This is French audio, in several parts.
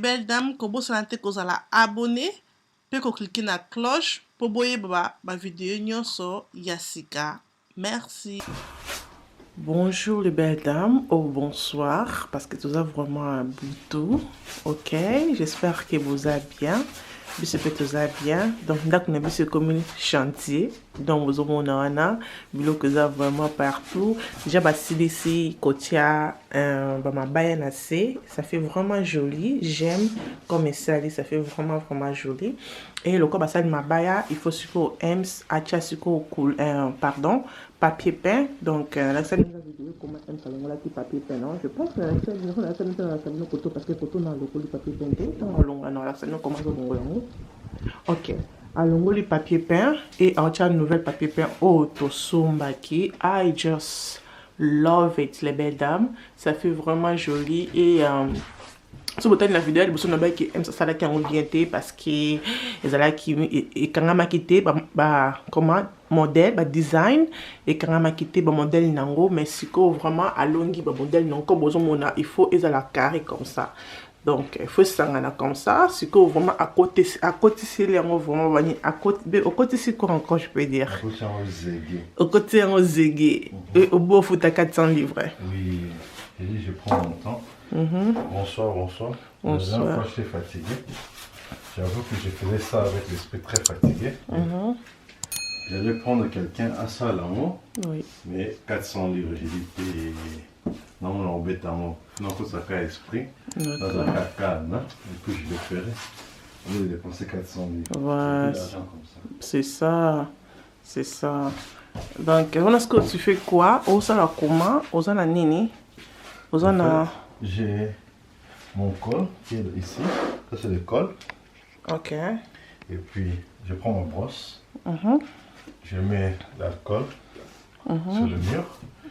belles dames, kobo sanate kozala abonné, pe ko cliquer na cloche pour boyer ba vidéo nyonso yasika. Merci. Bonjour les belles dames, ou bonsoir, parce que tout a vraiment un bouton. Ok, j'espère que vous allez bien. Bise peut tout ça bien. Donc, là, on a vu ce comme chantier. Donc, vous avez un bilo que ça vraiment partout. Déjà, bah, ici, Kotia, ma baïa nassé. Ça fait vraiment joli. J'aime comme ça, ça fait vraiment joli. Et le corps, bah, ça, ma baïa, il faut sucre ems, acha sucre cool, pardon, papier peint. Donc, là, ça, nous a vidéo comment ems, ça, là, qui papier peint, non? Je pense que là, ça, nous a fait photo parce que photo, dans le papier peint, non, là, ça, nous commence à ok. Alors, le papier peint et en un nouvel papier peint auto sombaki. I just love it, les belles dames. Ça fait vraiment joli et sur le la vidéo, vous savez qui aime ça là qui ont bien été parce que ils allaient qui et quand on m'a quitté comment modèle design et quand on m'a quitté modèle nango mais si quoi vraiment à longue modèle non comme besoin il faut ils allaient carré comme ça. Donc, il faut s'en comme ça. C'est que vraiment à côté c'est les vraiment venir à côté, au côté c'est quoi encore, je peux dire. Au côté en zégué. Et au beau foot à 400 livres. Oui, j'ai dit, je prends mon temps. Bonsoir. La dernière fois, j'étais fatigué. J'avoue que je faisais ça avec l'esprit très fatigué. J'allais prendre quelqu'un à ça à l'amour. Oui. Mais 400 livres, j'ai dit, non, on embête à moi. Non, faut ça qu'à esprit. Dans un cas calme. Et puis je le ferai. On va dépenser 400 livres. Ouais. C'est ça. C'est ça. Donc, on a ce que tu fais quoi? On a comment? On a nini? On a. J'ai mon col qui est ici. Ça, c'est le col. Ok. Et puis, je prends ma brosse. Je mets l'alcool sur le mur.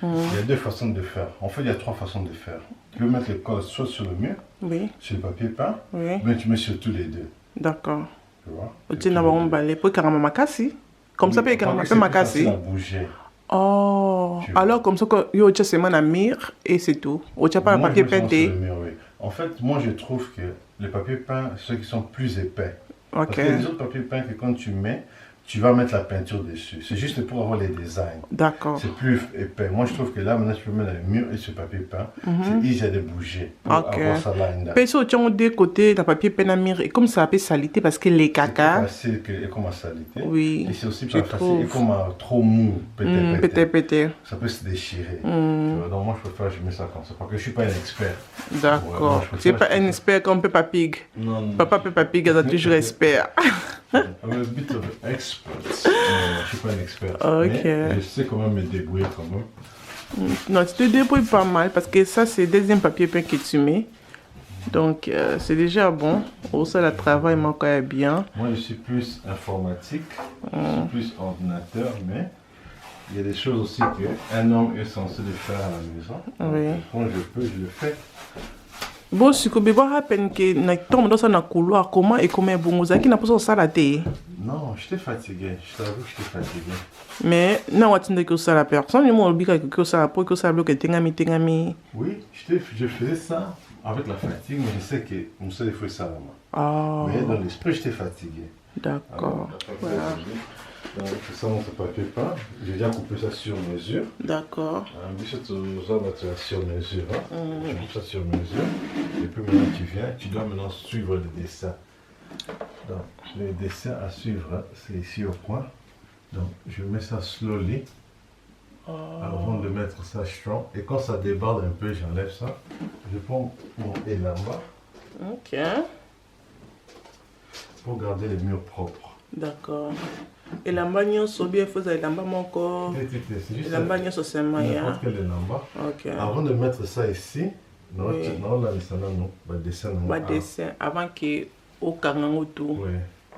Il y a deux façons de faire. En fait, il y a trois façons de faire. Tu peux mettre le col soit sur le mur, oui, sur le papier peint, oui, mais tu mets sur tous les deux. D'accord. Tu vois? Tu n'as pas balai pour carrément makasi. Comme ça, peut carrément faire makasi. Bouger. Oh, alors comme ça, il y a déjà seulement un mur et c'est tout. Ou tu n'as pas un papier peinté. Oui. En fait, moi, je trouve que les papiers peints, ceux qui sont plus épais. Ok. Parce qu'il y a des autres papiers peints que quand tu mets, tu vas mettre la peinture dessus. C'est juste pour avoir les designs. D'accord. C'est plus épais. Moi, je trouve que là, maintenant, tu peux mettre le mur et ce papier peint. C'est easy de bouger. Pour avoir ça là. Puis, tu as deux côtés dans papier peint à mur. Et comme ça peut saliter parce que les caca. C'est facile que comme à saliter. Oui. Et c'est aussi pas facile. Et comme trop mou, peut-être. Ça peut se déchirer. Tu vois, donc, moi, je préfère, je mets ça comme ça. Parce que je ne suis pas un expert. D'accord. Tu n'es pas un expert comme Peppa Pig. Non. Papa Peppa Pig est toujours expert. I'm a bit of an expert. Je ne suis pas un expert. Mais je sais comment me débrouiller quand même. Non, tu te débrouilles pas mal parce que ça, c'est le deuxième papier peint que tu mets. Donc, c'est déjà bon. Au sein, le travail manque bien. Moi, je suis plus informatique. Je suis plus ordinateur, mais il y a des choses aussi qu'un homme est censé le faire à la maison. Oui. Quand je peux, je le fais. Bon, si tu veux rappeler que na tombe dans un couloir, comment et comment bon vous avez n'a pas ça la télé. Non, j'étais fatigué. Je t'avoue que j'étais fatigué. Mais non, on attendait que ça la personne, moi oublie que ça pour que ça bloque tengami. Oui, je faisais ça avec la fatigue, mais je sais que on sait faire ça là. Mais dans l'esprit, j'étais fatigué. D'accord. Voilà. Donc, c'est ça mon papier peint. J'ai déjà coupé ça sur mesure. D'accord. Sur mesure. Tu coupes ça sur mesure. Et puis maintenant tu dois maintenant suivre le dessin. Donc le dessin à suivre, c'est ici au coin. Donc je mets ça slowly. Avant de mettre ça strong. Et quand ça déborde un peu, j'enlève ça. Je prends mon élamba. Ok. Pour garder les murs propres. D'accord. Et la bagnole sur bien faisait la maman encore. La bagnole sur ses mains. Ok. Avant de mettre ça ici, non, là, dessin avant que au carrément autour. Oui.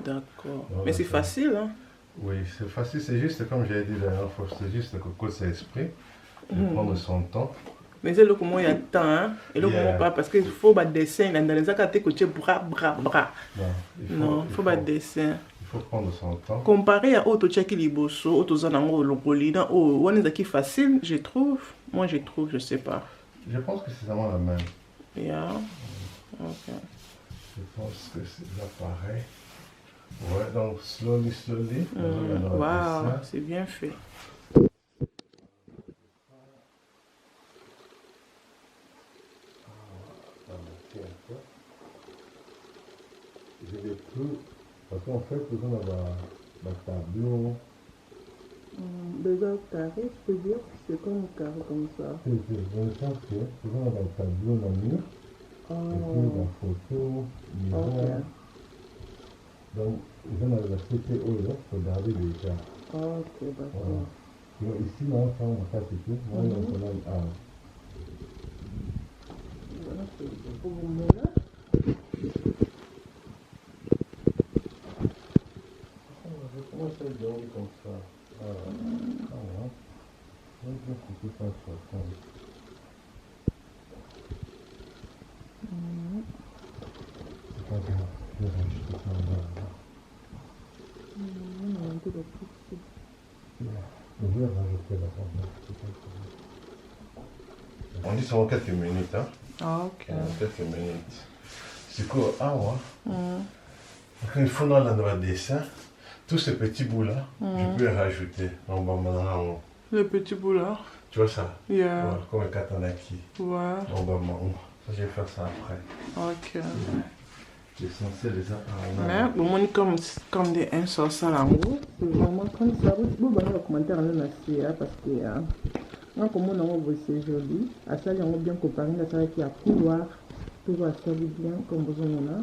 D'accord. Mais c'est facile, hein? Oui, c'est facile. C'est juste comme j'ai dit la dernière fois, c'est juste que côté c'est esprit. De prendre son temps. Mais c'est là comment il y a le temps, hein? Et là comment pas parce qu'il faut battre dessin dans les actes que tu bras. Non, il faut battre dessin. Il faut prendre son temps. Comparé à auto check liboso, auto zanango lokolina, on est qui facile, je trouve. Moi je trouve, je sais pas. Je pense que c'est vraiment la même. Yeah. Ok. Je pense que c'est là pareil. Ouais, donc slowly. Waouh, c'est bien fait. Je vais plus. Parce qu'en fait, on a un tableau. Déjà carré, je peux dire, c'est comme un carré comme ça. C'est dans le sens que on a un tableau dans le mur. Et puis la photo, l'hiver. Donc, ils ont la CPO là, pour garder les cas. Ok, d'accord. Voilà. Ici, non, ça, on a c'est tout. Moi, on a un. Voilà, c'est pour vous mettre là. Comment ça se déroule comme ça? Voilà. Je vais couper ça sur le fond. C'est pas grave, je vais rajouter ça en bas. Je vais rajouter la forme. On dit seulement quelques minutes, hein? Ah, ok. Quelques minutes. C'est quoi? Ah ouais. Donc, il faut dans le dessin, tous ces petits bouts-là, je peux les rajouter en bas maintenant. Le petit bout là. Tu vois ça? Yeah. Ouais, comme un katanaki. Ouais. En bas maintenant. Ça, je vais faire ça après. Ok. L'essentiel des Mais au moins comme des insources là en gros, c'est vraiment comme ça. Vous voyez le commentaire là aussi parce que comme on voit c'est joli. À ça on a bien comparé à ça qui a couloir, tout va ça bien comme besoin là.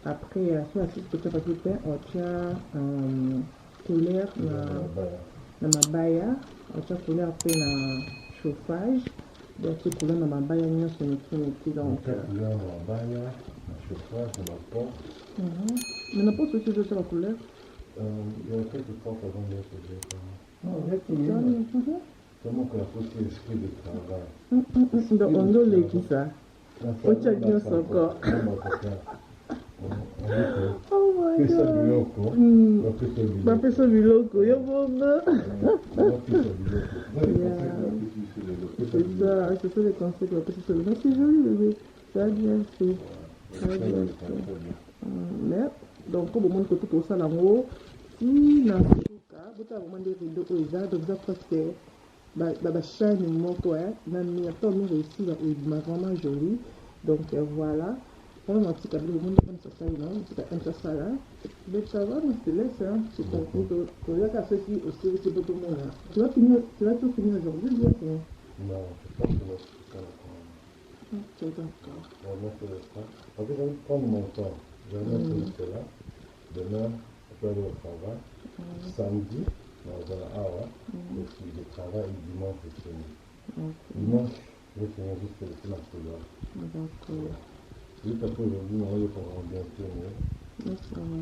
Après soit si peut-être parce que on tient couleur na mabaya, on tient couleur après na chauffage. Donc c'est couleur na mabaya nyonso ni donc couleur na mabaya. Je crois que ma porte. Mais n'a pas ce que je la couleur. Il y a quelques portes avant de l'autre. Comment qu'on a posé l'esprit de travail. Donc on doit les qui ça. On tient bien son corps. Oh my god. On fait ça du loco. Yo bon. C'est ça les conseils que c'est ça. C'est joli bébé. Ça a bien fait. Mais donc comme on côté pour ça là haut si dans ce cas vous avez vraiment des rideaux déjà donc vous avez presque chaîne moko même il pas réussi là il m'a vraiment joli donc voilà on a un petit câble au monde comme ça non c'est un ça là mais ça va mais c'est laisse hein c'est compris pour là qu'à ceci aussi c'est pour tout le monde tu vas tout finir aujourd'hui bien non je pense que c'est ok d'accord on va mettre ça. En fait, je vais prendre mon temps. Je vais mettre cela. Demain, je peux aller au travail. Samedi, dans un hour, je travaille et dimanche, je finis. Dimanche, je vais finir juste le film à cela. d'accord Juste après aujourd'hui, on va pouvoir bien finir.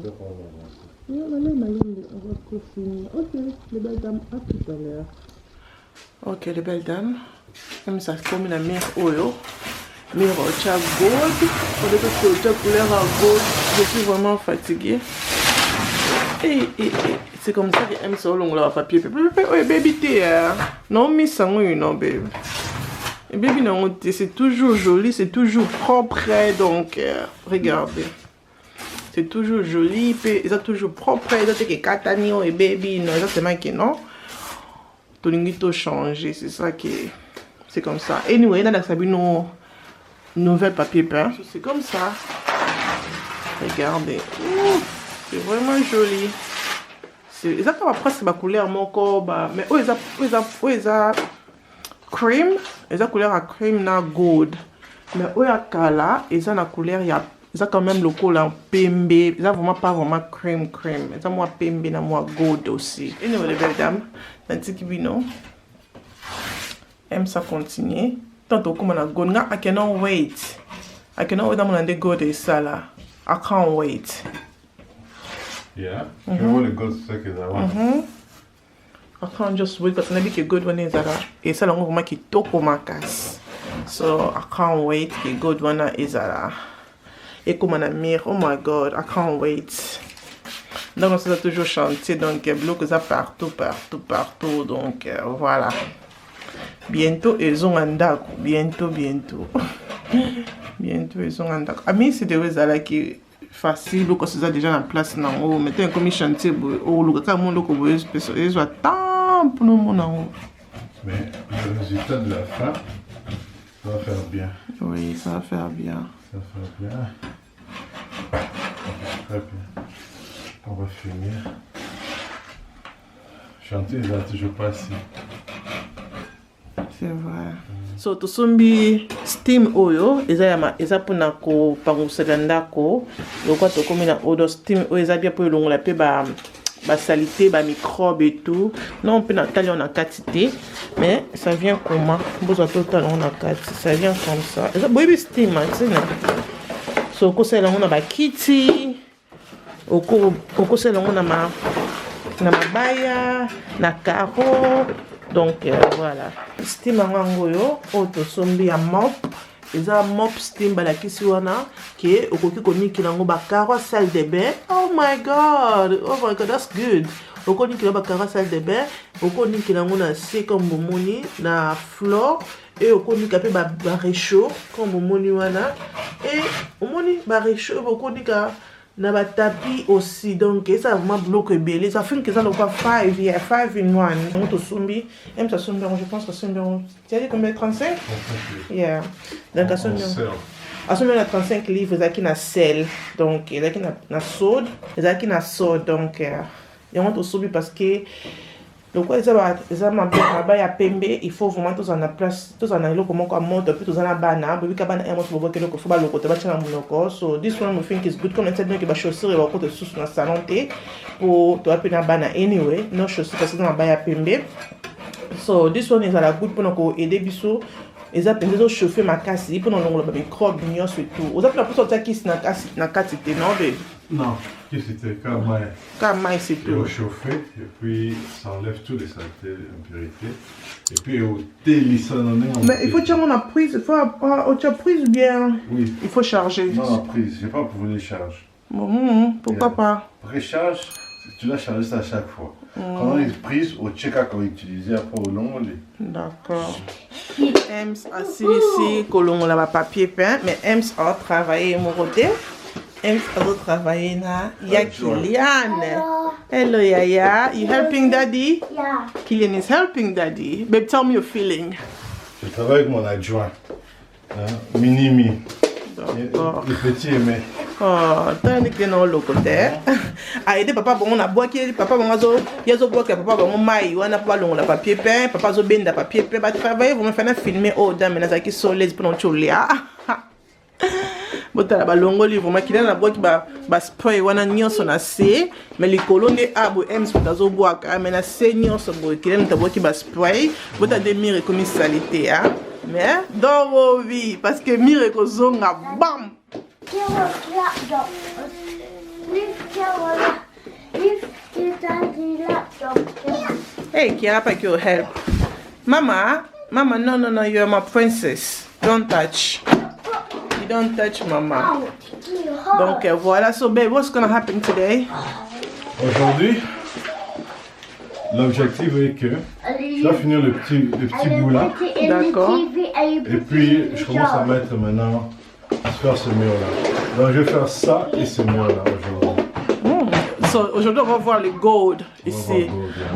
C'est qu'on avance. On va finir. Ok, les belles dames, à tout à l'heure. Ok, les belles dames. Comme ça, comme la mère Oyo. Mire au gold, pour dire que c'est couleur à gold, je suis vraiment fatiguée. Et c'est comme ça que j'aime ça au long de papier. Oui, baby, t'es non, mais ça, oui, non, baby. Et baby, non, c'est toujours joli, c'est toujours propre, donc regardez. C'est toujours joli, c'est toujours propre, c'est que Katanio et baby, non, exactement que non. Tout le monde changer, c'est ça qui c'est comme ça. Anyway, dans la sabine, nouvelle papier peint. C'est comme ça. Regardez. C'est vraiment joli. C'est exactement presque ma couleur mon corps. Mais où est cream? Ils ont couleur à cream na gold. Mais où est kala? Ils ont la couleur ils ont quand même le col en pembe. Ils ont vraiment pas vraiment cream. Ils ont moi pembe na moi gold aussi. Et nous les belles dames, nanti kibino. Aime ça continuer. Tantôt comme on a gold, I cannot wait. I cannot wait. I'm gonna go to Sala. I can't wait. Yeah. You want to go second, I want. I can't just wait because maybe good one is that. Et ça on va make it toko makas. So I can't wait. The good one is that. Et comme on a mis, oh my God, I can't wait. Donc on s'est toujours chanté donc bloc ça partout. Donc voilà. Bientôt ils ont un d'accord. Bientôt. Bientôt ils ont un d'accord. Ami c'est des là qui facile quand c'est déjà en place en haut. Mettez un comme chantier au le cas mon loco boy ils soit tant pour nous mon en haut. Mais le résultat de la fin, ça va faire bien. Oui, ça va faire bien. Ça va faire bien. Très bien. On va finir. Chantier là toujours pas ici. C'est vrai. So to sombi steam oyo eza pona ko pangusela ndako lokwa to komina odo steam oyo eza bien pour longola pe ba salité ba microbe et tout non pe na tali on a quantité mais ça vient comment bozo total on a quantité ça vient comme ça eza boyebi steam tsena so ko sela on a ba kiti oko sela on a na mabaya na caro. Donc voilà. Steam angoyo auto sombi a mop. Eza mop steam balakisi wana ke okoki koniki nango bakara salle de bain. Oh my god, that's good. Okoniki na bakara salle de bain, okoniki nango na se comme bomoni na floor et okonika pe ba réchaud comme bomoni wana et omoni ba réchaud okonika na ba tapis aussi donc ça vraiment bloque belé ça fait que ça donc pas 5 in 1 on to sombi même ça sombi je pense que sombi tu as dit combien 35 yeah donc à sombi à 35 livres ça qui na sel donc ça qui na soude ça qui na soude donc et on to sombi parce que donc ça m'a bien pembe il faut vraiment tous en place tous en allo comment comme monte puis tous en bana bébé kabana et moi faut voir que le faut ba lokote ba tchana monoko so this one we think is good comme c'est que ba chaussure et ba côté sous na salon té pour toi pe na bana anyway no chaussure parce que na ba ya pembe so this one is à la good pour nous aider biso et ça peut nous chauffer ma casse pour nous le microbe mignon surtout aux autres pour sortir qui na quantité non bébé non qui c'était comme maïs c'est tout chauffer et puis ça enlève toutes les saletés impurités et puis au télisonner mais il faut que on a prise il faut tu as prise bien oui il faut charger non la prise j'ai pas pour les charges pourquoi pas précharge tu dois charger ça à chaque fois quand on est prise au check-up qu'on utilise après au long d'accord Ems assis ici colon là papier peint mais Ems a travaillé mon côté Ems a travaillé na ya Kylian hello Yaya you helping daddy Yeah. Kylian is helping daddy babe tell me your feeling je travaille avec mon adjoint Minimi d'accord le petit aimé oh tandis que non le côté a aidé papa bon on a bois qui papa bon yazo bois que papa bon mai wana pas long la papier peint papa zo benda papier peint ba travailler vous me faire filmer oh dame na zaki soleil pour nous cholia botala balongoli vraiment qu'il na bois qui ba spray wana nyonso na se mais les colonnes abo Ems tazo bois mais na se nyonso bois qu'il na bois qui ba spray bota de mire comme salité hein mais dans vos vies parce que mire ko zonga bam hey Kiara pa you help mama no you're my princess don't touch you don't touch mama donc voilà so babe what's gonna happen today aujourd'hui l'objectif est que je dois finir le petit bout là d'accord et puis je commence à mettre maintenant à faire ce mur là donc je vais faire ça et ce mur là aujourd'hui. So aujourd'hui on va voir le gold ici.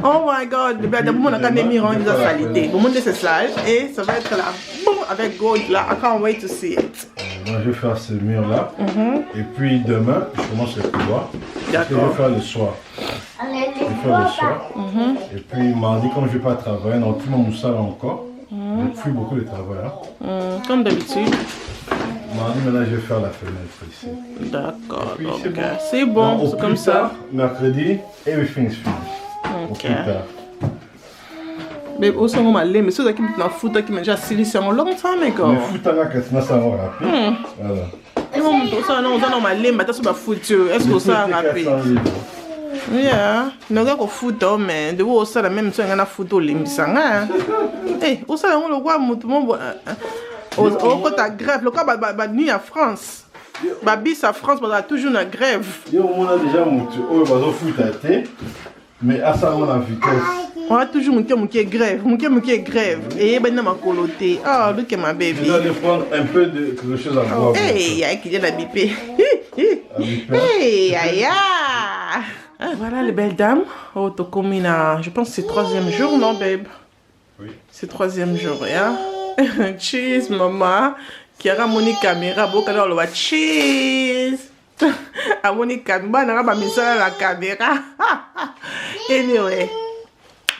Oh my god, le monde a gagné miroir de saleté. Le monde c'est sale et ça va être là boum avec gold là. I can't wait to see it. Donc je vais faire ce mur là et puis demain je commence le couloir. D'accord. Je vais faire le soir. Je vais faire le soir. Et puis mardi comme je vais pas travailler dans tout mon salle encore. Je fuis beaucoup de travail. Comme d'habitude. Mardi, maintenant, je vais faire la fenêtre ici. D'accord, donc c'est bon, c'est comme ça. Mercredi, everything is finished. Au plus tard. Mais aussi, on m'a l'aimé. Mais ceux qui m'ont foutu, qui m'ont déjà scellé, c'est un long time ago. Mais foutu, là, qu'est-ce que ça va rappeler? Voilà. Et on m'a l'aimé, mais t'as foutu. Est-ce que ça a rappelé? Yeah, mais on a foutu, mais de où ça, la même chose, on a foutu l'immisanga. Eh, où ça, on le voit, mon. Au côté de grève, le cas va nuit à France. Bis à France, on a toujours une grève. On a déjà monté, on va foutre, mais à ça, on a vitesse. On a toujours monté grève, grève. Et ben, on a coloté. Oh, look at my baby. Je dois prendre un peu de quelque chose à boire. Hey, il y a qui est la bipé. Hey, aïe, voilà les belles dames. Oh, Tokomina, je pense que c'est 3e jour, non, babe? Oui. C'est 3e jour, hein? Cheese, maman. Kiara moni caméra, bokala oloba cheese. Amoni caméra, n'a pas mis ça la caméra. Anyway.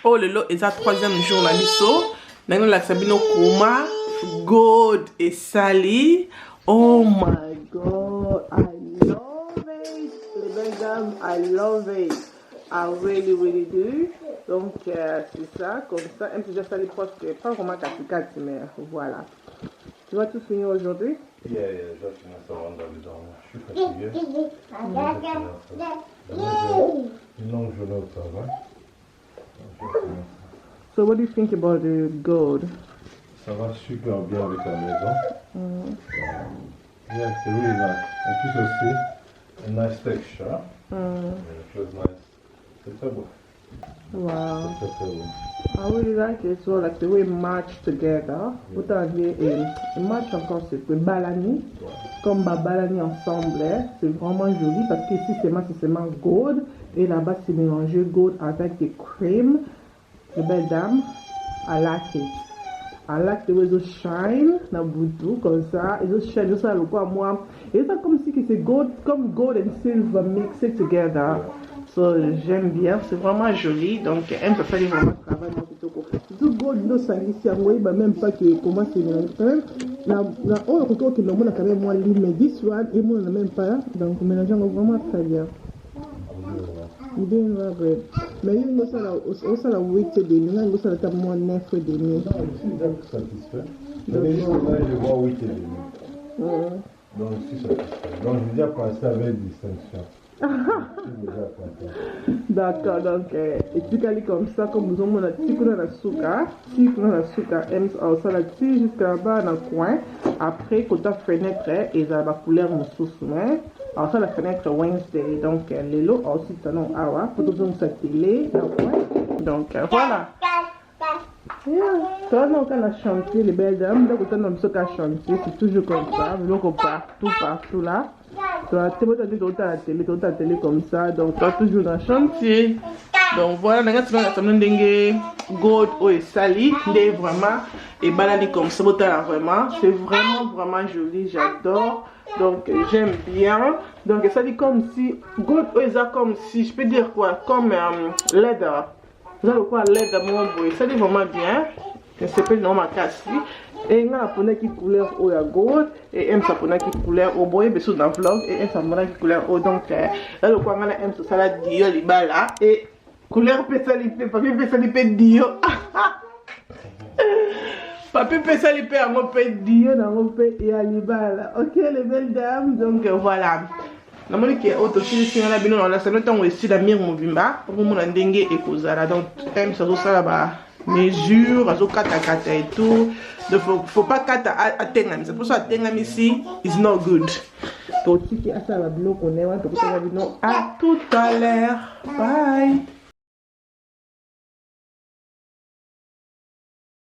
Oh, le lot est à 3e jour, la miso. Nous la sabino Kuma, God et Sally. Oh my God, I love it. Les belles dames, I love it. I really, really do. Donc, c'est ça, comme ça. Un petit geste à l'époque, pas vraiment casse-casse, mais voilà. Tu vas tout finir aujourd'hui? Yeah, je vais finir ça avant d'aller dormir. Je suis fatigué. Une longue journée au travail. So, what do you think about the gold? Ça va super bien avec la maison. Yeah, c'est really nice. En plus aussi, a nice texture. It feels nice. C'est très beau. Wow. C'est très beau. I really like it. So, like the way it match together. Vous avez un match encore, c'est que balani. Comme balani ensemble. C'est vraiment joli parce que ici, c'est seulement gold. Et là-bas, c'est mélangé gold avec des cream. Les belles dames, I like it. I like the way those shine, na boudou, comme ça. Et those shine, ça, le quoi, moi. Et ça, comme si c'est gold, comme gold and silver mixed together. So, j'aime bien, c'est vraiment joli. Donc, elle peut faire vraiment travail. Tout gold, no sanglici, moi, il même pas que comment c'est mélangé. Quand même, on a compris que le monde a quand même moins limé, mais this one, et moi, on n'a même pas. Donc, mélangeant vraiment très bien. You doing well, great. Mais il y a aussi la weight de nous, il y a aussi la table moins neuf de nous. Je suis satisfait. Mais je vois 8 et demi. Donc, je suis satisfait. Donc, j'ai déjà pensé avec distinction. D'accord, donc, et tu calmes comme ça, comme nous avons la tique dans la souka, ça la tique jusqu'à là-bas dans le coin. Après, quand tu as fenêtre, et ça va couler mon sous-soin. Alors, ça, la fenêtre Wednesday. Donc, les lots aussi, ça non, awa, pour tout le monde, sa télé, dans le coin. Donc, voilà. Toi, non, quand on a chanté, les belles dames, donc, quand on a chanté, c'est toujours comme ça. Donc, partout là. Toi, tu es à la télé comme ça, donc toi toujours dans le chantier. Donc voilà, on a gold et sali, vraiment, et balani comme ça, vraiment, c'est vraiment joli, j'adore. Donc j'aime bien. Donc ça dit comme si, gold et ça comme si, je peux dire quoi, comme leather. Vous avez quoi, leather, mon boy, ça dit vraiment bien. Ça s'appelle normal casse. Et on a pone qui couleur au gold et on a pone qui couleur au boy besoin d'un vlog et on a pone qui couleur au donc là le quoi on a un ça la dio li bala et couleur pesalipe papier pesalipe dio papier pesalipe à mon pe dio dans mon pe et à li bala. OK les belles dames, donc voilà. Namoni ke auto solution na bino na ça ntango esi la mire mobimba pour mon ndenge et kozala donc aime ça ça ba mesure, azo kata et tout. Donc faut pas kata atengami. C'est pour ça atengami ici is not good. Donc si tu as ça la bloc on est à tout à l'heure. Bye.